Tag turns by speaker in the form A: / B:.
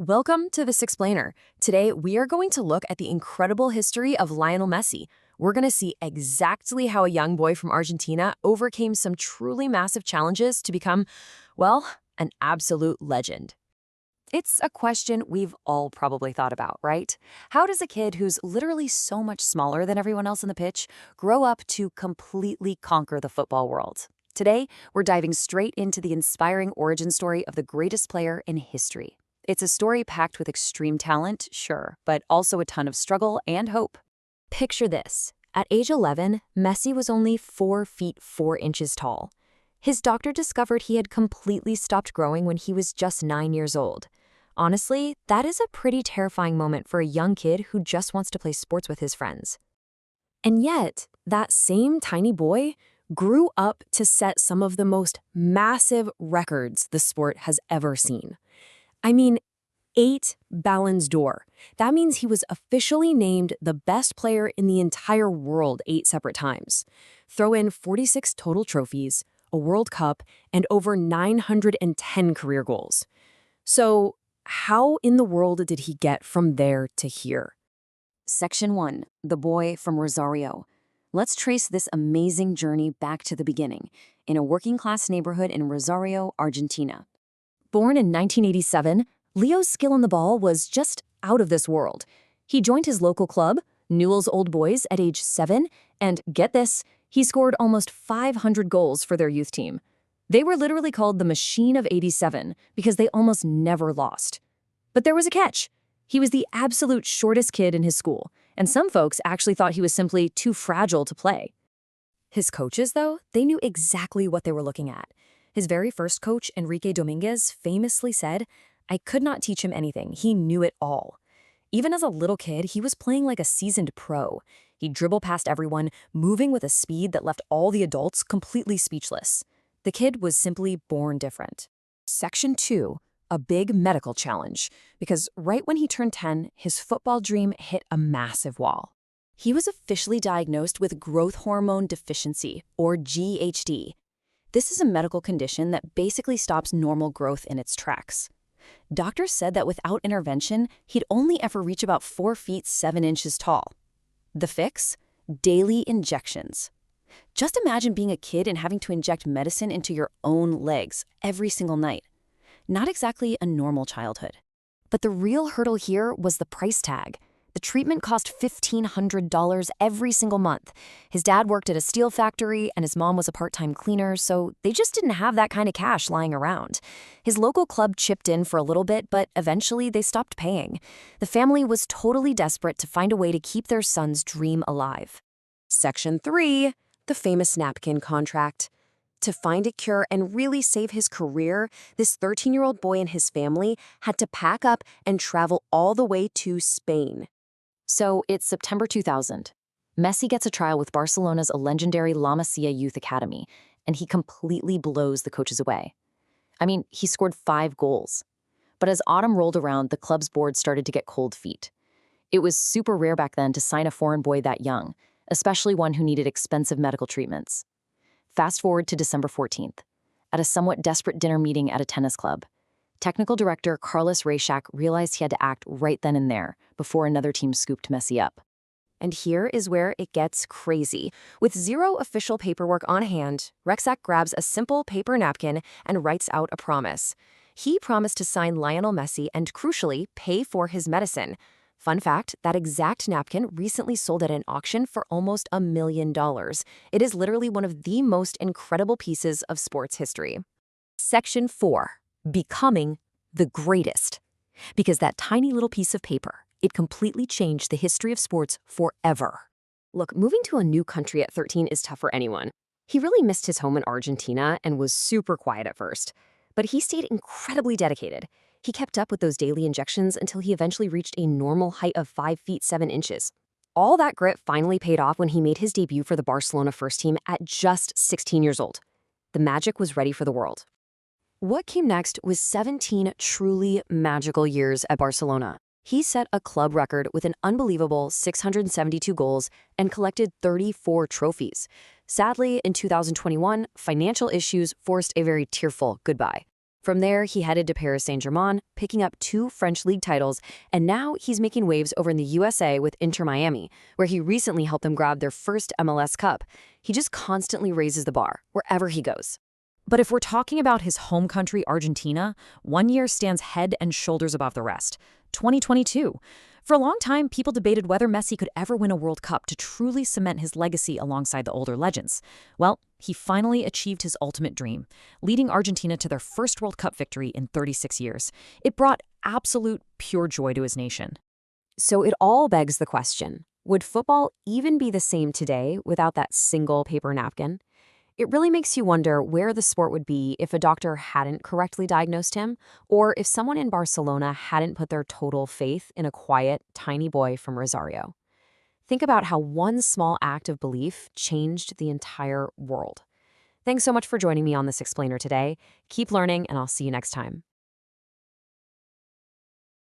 A: Welcome to This Explainer. Today, we are going to look at the incredible history of Lionel Messi. We're going to see exactly how a young boy from Argentina overcame some truly massive challenges to become, well, an absolute legend. It's a question we've all probably thought about, right? How does a kid who's literally so much smaller than everyone else on the pitch grow up to completely conquer the football world? Today, we're diving straight into the inspiring origin story of the greatest player in history. It's a story packed with extreme talent, sure, but also a ton of struggle and hope. Picture this. At age 11, Messi was only 4 feet 4 inches tall. His doctor discovered he had completely stopped growing when he was just 9 years old. Honestly, that is a pretty terrifying moment for a young kid who just wants to play sports with his friends. And yet, that same tiny boy grew up to set some of the most massive records the sport has ever seen. I mean, 8 Ballons d'Or. That means he was officially named the best player in the entire world 8 separate times. Throw in 46 total trophies, a World Cup, and over 910 career goals. So, how in the world did he get from there to here? Section 1. The boy from Rosario. Let's trace this amazing journey back to the beginning, in a working-class neighborhood in Rosario, Argentina. Born in 1987, Leo's skill on the ball was just out of this world. He joined his local club, Newell's Old Boys, at age 7, and get this, he scored almost 500 goals for their youth team. They were literally called the Machine of 87 because they almost never lost. But there was a catch. He was the absolute shortest kid in his school, and some folks actually thought he was simply too fragile to play. His coaches, though, they knew exactly what they were looking at. His very first coach, Enrique Dominguez, famously said, "I could not teach him anything. He knew it all." Even as a little kid, he was playing like a seasoned pro. He'd dribble past everyone, moving with a speed that left all the adults completely speechless. The kid was simply born different. Section 2. A big medical challenge. Because right when he turned 10, his football dream hit a massive wall. He was officially diagnosed with growth hormone deficiency, or G.O.A.T. This is a medical condition that basically stops normal growth in its tracks. Doctors said that without intervention, he'd only ever reach about 4 feet 7 inches tall. The fix? Daily injections. Just imagine being a kid and having to inject medicine into your own legs every single night. Not exactly a normal childhood. But the real hurdle here was the price tag. The treatment cost $1,500 every single month. His dad worked at a steel factory and his mom was a part-time cleaner, so they just didn't have that kind of cash lying around. His local club chipped in for a little bit, but eventually they stopped paying. The family was totally desperate to find a way to keep their son's dream alive. Section 3. The famous napkin contract. To find a cure and really save his career, this 13-year-old boy and his family had to pack up and travel all the way to Spain. So it's September 2000. Messi gets a trial with Barcelona's legendary La Masia Youth Academy, and he completely blows the coaches away. I mean, he scored 5 goals. But as autumn rolled around, the club's board started to get cold feet. It was super rare back then to sign a foreign boy that young, especially one who needed expensive medical treatments. Fast forward to December 14th. At a somewhat desperate dinner meeting at a tennis club, technical director Carlos Reixach realized he had to act right then and there before another team scooped Messi up. And here is where it gets crazy. With zero official paperwork on hand, Reixach grabs a simple paper napkin and writes out a promise. He promised to sign Lionel Messi and, crucially, pay for his medicine. Fun fact, that exact napkin recently sold at an auction for almost $1 million. It is literally one of the most incredible pieces of sports history. Section 4. Becoming the greatest. Because that tiny little piece of paper, it completely changed the history of sports forever. Look, moving to a new country at 13 is tough for anyone. He really missed his home in Argentina and was super quiet at first. But he stayed incredibly dedicated. He kept up with those daily injections until he eventually reached a normal height of 5 feet 7 inches. All that grit finally paid off when he made his debut for the Barcelona first team at just 16 years old. The magic was ready for the world. What came next was 17 truly magical years at Barcelona. He set a club record with an unbelievable 672 goals and collected 34 trophies. Sadly, in 2021, financial issues forced a very tearful goodbye. From there, he headed to Paris Saint-Germain, picking up 2 French league titles, and now he's making waves over in the USA with Inter Miami, where he recently helped them grab their first MLS Cup. He just constantly raises the bar, wherever he goes. But if we're talking about his home country, Argentina, one year stands head and shoulders above the rest: 2022. For a long time, people debated whether Messi could ever win a World Cup to truly cement his legacy alongside the older legends. Well, he finally achieved his ultimate dream, leading Argentina to their first World Cup victory in 36 years. It brought absolute pure joy to his nation. So it all begs the question, would football even be the same today without that single paper napkin? It really makes you wonder where the sport would be if a doctor hadn't correctly diagnosed him, or if someone in Barcelona hadn't put their total faith in a quiet, tiny boy from Rosario. Think about how one small act of belief changed the entire world. Thanks so much for joining me on this explainer today. Keep learning, and I'll see you next time.